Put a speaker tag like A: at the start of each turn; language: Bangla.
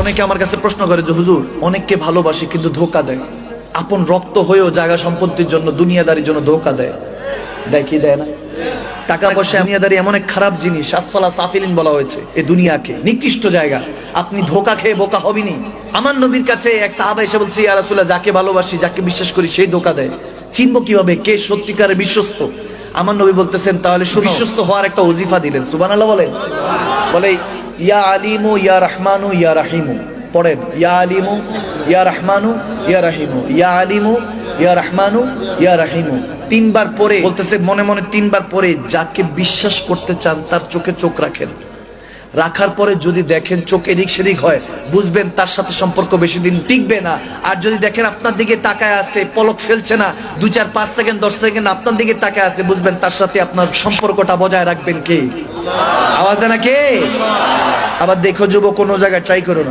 A: অনেকে আমার কাছে প্রশ্ন করে যে হুজুর, অনেককে ভালোবাসি কিন্তু ধোকা দেয়, আপন রক্ত হয়েও জায়গা সম্পত্তির জন্য, দুনিয়াদারির জন্য ধোকা দেয়। দেয় কি দেয় না? টাকা পয়সা দুনিয়াদারি এমন এক খারাপ জিনিস, আসফালা সাফিলিন বলা হয়েছে এই দুনিয়াকে, নিকৃষ্ট জায়গা। আপনি ধোকা খেয়ে বোকা হবেনি। আমার নবীর কাছে এক সাহাবা এসে বলছে, ইয়া রাসূলুল্লাহ, যাকে ভালোবাসি, যাকে বিশ্বাস করি, সেই ধোকা দেয়, চিনবো কিভাবে কে সত্যিকারের বিশ্বস্ত? আমার নবী বলতেছেন, তাহলে বিশ্বস্ত হওয়ার একটা ওজিফা দিলেন। সুবহানাল্লাহ বলেন। বলে, ইয়া আলিমু ইয়া রহমানু ইয়া রাহিমু। পড়েন, ইয়া আলিমু ইয়া রহমানু ইয়া রাহিমু, ইয়া আলিমু ইয়া রহমানু ইয়া রাহিমু। তিনবার পরে বলতেছে, মনে মনে তিনবার পরে যাকে বিশ্বাস করতে চান তার চোখে চোখ রাখেন। রাখার পরে যদি দেখেন চোখ এদিক সেদিক হয়, বুঝবেন তার সাথে সম্পর্ক বেশি দিন টিকবে না। আর যদি দেখেন আপনার দিকে তাকায় আছে, পলক ফেলছে না, 2, 4, 5 সেকেন্ড 10 সেকেন্ড আপনার দিকে তাকায় আছে, বুঝবেন তার সাথে আপনার সম্পর্কটা বজায় রাখবেন কে? আওয়াজ দেয় না কে? আবার দেখো যুবক, কোনো জায়গায় ট্রাই করো না।